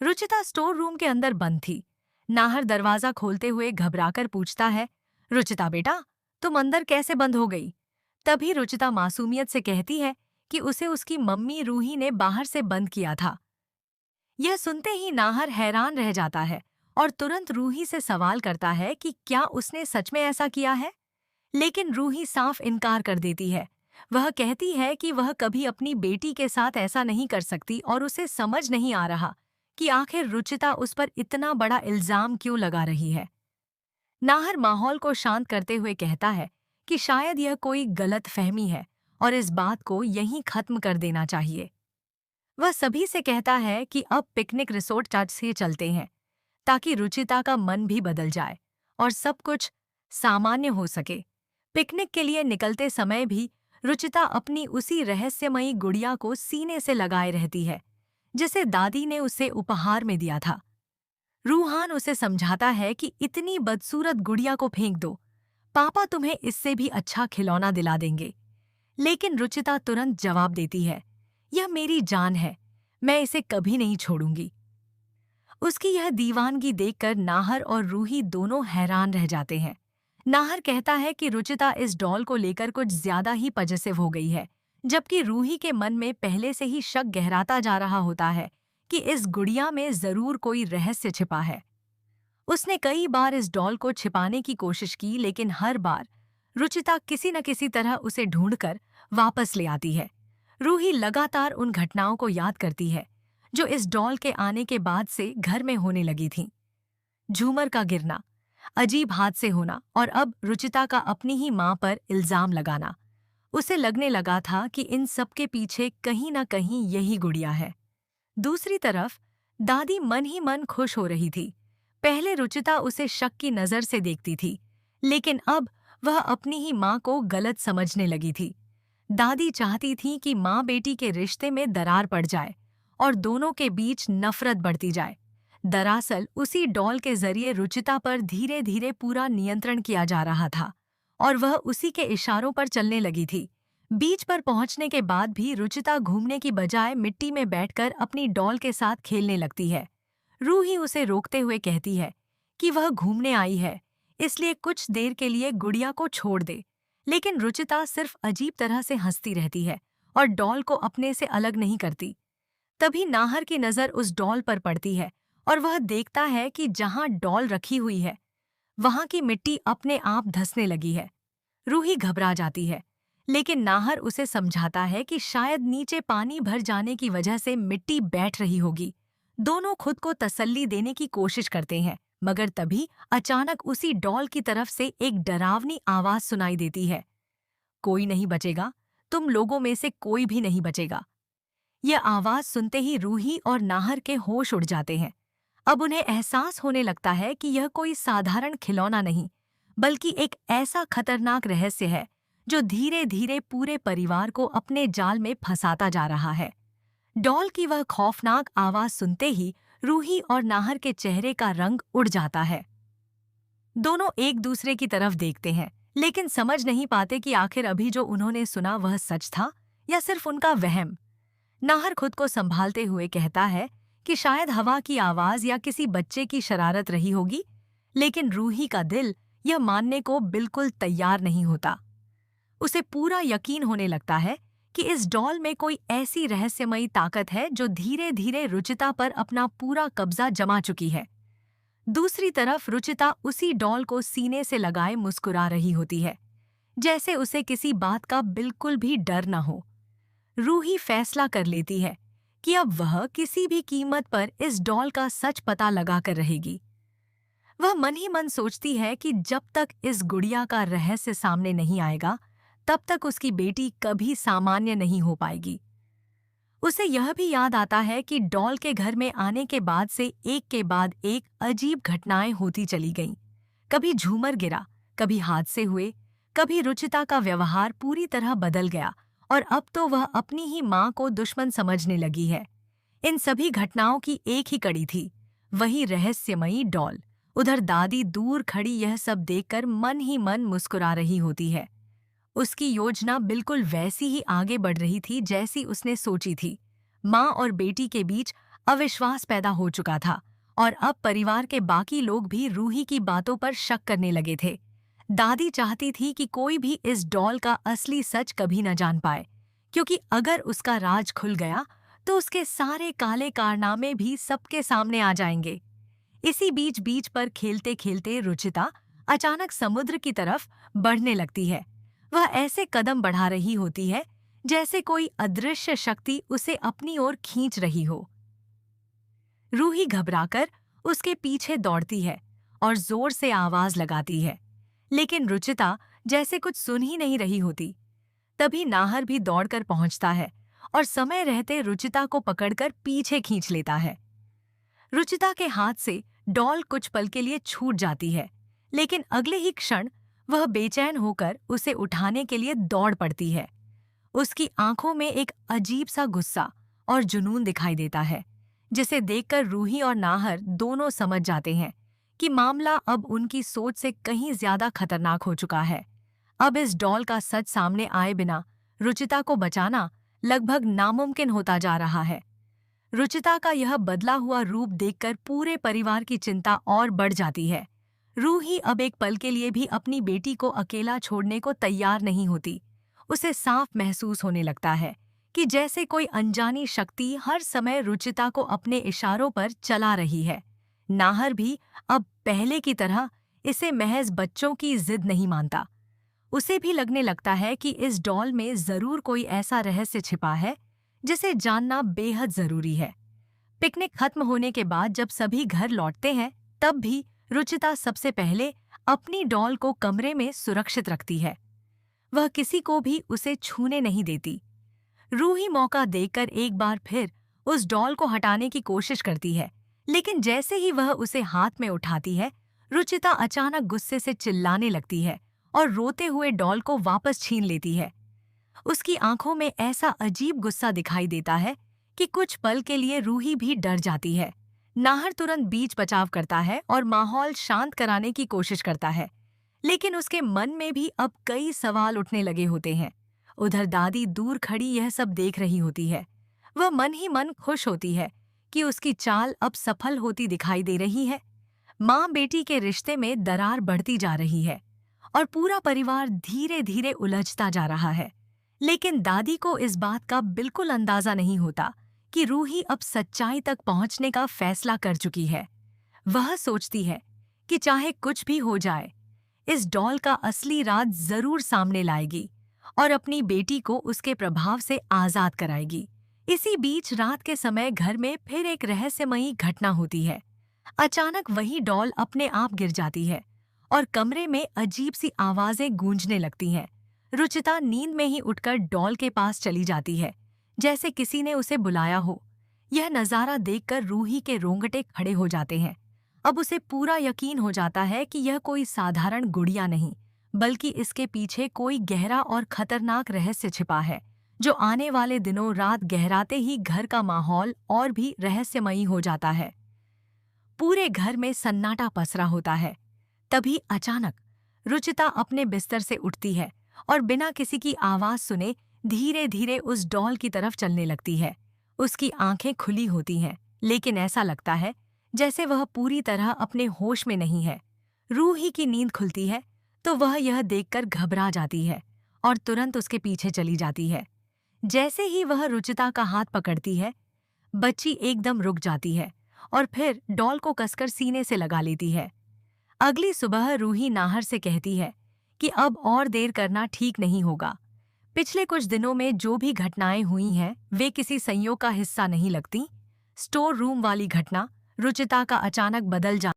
Ruchita store room के अंदर बंद थी। नाहर दरवाजा खोलते हुए घबराकर पूछता है, रुचिता बेटा, तुम अंदर कैसे बंद हो गई? तभी रुचिता मासूमियत से कहती है कि उसे उसकी मम्मी रूही ने बाहर से बंद किया था। यह सुनते ही नाहर हैरान रह जाता है और तुरंत रूही से सवाल करता है कि क्या उसने सच में ऐसा किया है। लेकिन रूही साफ इनकार कर देती है। वह कहती है कि वह कभी अपनी बेटी के साथ ऐसा नहीं कर सकती और उसे समझ नहीं आ रहा कि आखिर रुचिता उस पर इतना बड़ा इल्जाम क्यों लगा रही है। नाहर माहौल को शांत करते हुए कहता है कि शायद यह कोई गलत फहमी है और इस बात को यहीं खत्म कर देना चाहिए। वह सभी से कहता है कि अब पिकनिक रिसोर्ट चर्च से चलते हैं ताकि रुचिता का मन भी बदल जाए और सब कुछ सामान्य हो सके। पिकनिक के लिए निकलते समय भी रुचिता अपनी उसी रहस्यमयी गुड़िया को सीने से लगाए रहती है जिसे दादी ने उसे उपहार में दिया था। रूहान उसे समझाता है कि इतनी बदसूरत गुड़िया को फेंक दो, पापा तुम्हें इससे भी अच्छा खिलौना दिला देंगे। लेकिन रुचिता तुरंत जवाब देती है, यह मेरी जान है, मैं इसे कभी नहीं छोड़ूंगी। उसकी यह दीवानगी देखकर नाहर और रूही दोनों हैरान रह जाते हैं। नाहर कहता है कि रुचिता इस डॉल को लेकर कुछ ज्यादा ही पजेसिव हो गई है, जबकि रूही के मन में पहले से ही शक गहराता जा रहा होता है कि इस गुड़िया में जरूर कोई रहस्य छिपा है। उसने कई बार इस डॉल को छिपाने की कोशिश की, लेकिन हर बार रुचिता किसी न किसी तरह उसे ढूंढकर वापस ले आती है। रूही लगातार उन घटनाओं को याद करती है जो इस डॉल के आने के बाद से घर में होने लगी थीं। झूमर का गिरना, अजीब हादसे होना और अब रुचिता का अपनी ही मां पर इल्जाम लगाना। उसे लगने लगा था कि इन सब के पीछे कहीं न कहीं यही गुड़िया है। दूसरी तरफ दादी मन ही मन खुश हो रही थी। पहले रुचिता उसे शक की नजर से देखती थी, लेकिन अब वह अपनी ही मां को गलत समझने लगी थी। दादी चाहती थी कि मां बेटी के रिश्ते में दरार पड़ जाए और दोनों के बीच नफरत बढ़ती जाए। दरअसल उसी डॉल के जरिए रुचिता पर धीरे धीरे पूरा नियंत्रण किया जा रहा था और वह उसी के इशारों पर चलने लगी थी। बीच पर पहुंचने के बाद भी रुचिता घूमने की बजाय मिट्टी में बैठकर अपनी डॉल के साथ खेलने लगती है। रूही उसे रोकते हुए कहती है कि वह घूमने आई है, इसलिए कुछ देर के लिए गुड़िया को छोड़ दे। लेकिन रुचिता सिर्फ अजीब तरह से हंसती रहती है और डॉल को अपने से अलग नहीं करती। तभी नाहर की नजर उस डॉल पर पड़ती है और वह देखता है कि जहां डॉल रखी हुई है वहां की मिट्टी अपने आप धंसने लगी है। रूही घबरा जाती है, लेकिन नाहर उसे समझाता है कि शायद नीचे पानी भर जाने की वजह से मिट्टी बैठ रही होगी। दोनों खुद को तसल्ली देने की कोशिश करते हैं, मगर तभी अचानक उसी डॉल की तरफ से एक डरावनी आवाज सुनाई देती है, कोई नहीं बचेगा, तुम लोगों में से कोई भी नहीं बचेगा। यह आवाज सुनते ही रूही और नाहर के होश उड़ जाते हैं। अब उन्हें एहसास होने लगता है कि यह कोई साधारण खिलौना नहीं, बल्कि एक ऐसा खतरनाक रहस्य है जो धीरे धीरे पूरे परिवार को अपने जाल में फंसाता जा रहा है। डॉल की वह खौफनाक आवाज सुनते ही रूही और नाहर के चेहरे का रंग उड़ जाता है। दोनों एक दूसरे की तरफ देखते हैं, लेकिन समझ नहीं पाते कि आखिर अभी जो उन्होंने सुना वह सच था या सिर्फ उनका वहम। नाहर खुद को संभालते हुए कहता है कि शायद हवा की आवाज या किसी बच्चे की शरारत रही होगी, लेकिन रूही का दिल यह मानने को बिल्कुल तैयार नहीं होता। उसे पूरा यकीन होने लगता है कि इस डॉल में कोई ऐसी रहस्यमयी ताकत है जो धीरे धीरे रुचिता पर अपना पूरा कब्जा जमा चुकी है। दूसरी तरफ रुचिता उसी डॉल को सीने से लगाए मुस्कुरा रही होती है, जैसे उसे किसी बात का बिल्कुल भी डर न हो। रूही फैसला कर लेती है कि अब वह किसी भी कीमत पर इस डॉल का सच पता लगा कर रहेगी। वह मन ही मन सोचती है कि जब तक इस गुड़िया का रहस्य सामने नहीं आएगा, तब तक उसकी बेटी कभी सामान्य नहीं हो पाएगी। उसे यह भी याद आता है कि डॉल के घर में आने के बाद से एक के बाद एक अजीब घटनाएं होती चली गईं। कभी झूमर गिरा, कभी हादसे हुए, कभी रुचिता का व्यवहार पूरी तरह बदल गया और अब तो वह अपनी ही मां को दुश्मन समझने लगी है। इन सभी घटनाओं की एक ही कड़ी थी, वही रहस्यमयी डॉल। उधर दादी दूर खड़ी यह सब देखकर मन ही मन मुस्कुरा रही होती है। उसकी योजना बिल्कुल वैसी ही आगे बढ़ रही थी जैसी उसने सोची थी। माँ और बेटी के बीच अविश्वास पैदा हो चुका था और अब परिवार के बाकी लोग भी रूही की बातों पर शक करने लगे थे। दादी चाहती थी कि कोई भी इस डॉल का असली सच कभी न जान पाए, क्योंकि अगर उसका राज खुल गया तो उसके सारे काले कारनामे भी सबके सामने आ जाएंगे। इसी बीच बीच पर खेलते खेलते रुचिता अचानक समुद्र की तरफ बढ़ने लगती है। वह ऐसे कदम बढ़ा रही होती है जैसे कोई अदृश्य शक्ति उसे अपनी ओर खींच रही हो। रूही घबराकर उसके पीछे दौड़ती है और जोर से आवाज लगाती है, लेकिन रुचिता जैसे कुछ सुन ही नहीं रही होती। तभी नाहर भी दौड़कर पहुंचता है और समय रहते रुचिता को पकड़कर पीछे खींच लेता है। रुचिता के हाथ से डॉल कुछ पल के लिए छूट जाती है, लेकिन अगले ही क्षण वह बेचैन होकर उसे उठाने के लिए दौड़ पड़ती है। उसकी आंखों में एक अजीब सा गुस्सा और जुनून दिखाई देता है, जिसे देखकर रूही और नाहर दोनों समझ जाते हैं कि मामला अब उनकी सोच से कहीं ज्यादा खतरनाक हो चुका है। अब इस डॉल का सच सामने आए बिना रुचिता को बचाना लगभग नामुमकिन होता जा रहा है। रुचिता का यह बदला हुआ रूप देखकर पूरे परिवार की चिंता और बढ़ जाती है। रूही अब एक पल के लिए भी अपनी बेटी को अकेला छोड़ने को तैयार नहीं होती। उसे साफ महसूस होने लगता है कि जैसे कोई अनजानी शक्ति हर समय रुचिता को अपने इशारों पर चला रही है। नाहर भी अब पहले की तरह इसे महज बच्चों की जिद नहीं मानता। उसे भी लगने लगता है कि इस डॉल में जरूर कोई ऐसा रहस्य छिपा है जिसे जानना बेहद जरूरी है। पिकनिक खत्म होने के बाद जब सभी घर लौटते हैं, तब भी रुचिता सबसे पहले अपनी डॉल को कमरे में सुरक्षित रखती है। वह किसी को भी उसे छूने नहीं देती। रूही मौका देखकर एक बार फिर उस डॉल को हटाने की कोशिश करती है, लेकिन जैसे ही वह उसे हाथ में उठाती है, रुचिता अचानक गुस्से से चिल्लाने लगती है और रोते हुए डॉल को वापस छीन लेती है। उसकी आंखों में ऐसा अजीब गुस्सा दिखाई देता है कि कुछ पल के लिए रूही भी डर जाती है। नाहर तुरंत बीच बचाव करता है और माहौल शांत कराने की कोशिश करता है, लेकिन उसके मन में भी अब कई सवाल उठने लगे होते हैं। उधर दादी दूर खड़ी यह सब देख रही होती है। वह मन ही मन खुश होती है कि उसकी चाल अब सफल होती दिखाई दे रही है। माँ बेटी के रिश्ते में दरार बढ़ती जा रही है और पूरा परिवार धीरे धीरे उलझता जा रहा है। लेकिन दादी को इस बात का बिल्कुल अंदाजा नहीं होता कि रूही अब सच्चाई तक पहुंचने का फैसला कर चुकी है। वह सोचती है कि चाहे कुछ भी हो जाए, इस डॉल का असली राज जरूर सामने लाएगी और अपनी बेटी को उसके प्रभाव से आजाद कराएगी। इसी बीच रात के समय घर में फिर एक रहस्यमयी घटना होती है। अचानक वही डॉल अपने आप गिर जाती है और कमरे में अजीब सी आवाजें गूंजने लगती हैं। रुचिता नींद में ही उठकर डॉल के पास चली जाती है, जैसे किसी ने उसे बुलाया हो। यह नज़ारा देखकर रूही के रोंगटे खड़े हो जाते हैं। अब उसे पूरा यकीन हो जाता है कि यह कोई साधारण गुड़िया नहीं, बल्कि इसके पीछे कोई गहरा और खतरनाक रहस्य छिपा है, जो आने वाले दिनों रात गहराते ही घर का माहौल और भी रहस्यमयी हो जाता है। पूरे घर में सन्नाटा पसरा होता है। तभी अचानक रुचिता अपने बिस्तर से उठती है और बिना किसी की आवाज सुने धीरे धीरे उस डॉल की तरफ चलने लगती है। उसकी आंखें खुली होती हैं, लेकिन ऐसा लगता है जैसे वह पूरी तरह अपने होश में नहीं है। रूही की नींद खुलती है तो वह यह देखकर घबरा जाती है और तुरंत उसके पीछे चली जाती है। जैसे ही वह रुचिता का हाथ पकड़ती है, बच्ची एकदम रुक जाती है और फिर डॉल को कसकर सीने से लगा लेती है। अगली सुबह रूही नाहर से कहती है कि अब और देर करना ठीक नहीं होगा। पिछले कुछ दिनों में जो भी घटनाएं हुई हैं, वे किसी संयोग का हिस्सा नहीं लगती। स्टोर रूम वाली घटना, रुचिता का अचानक बदल जाना,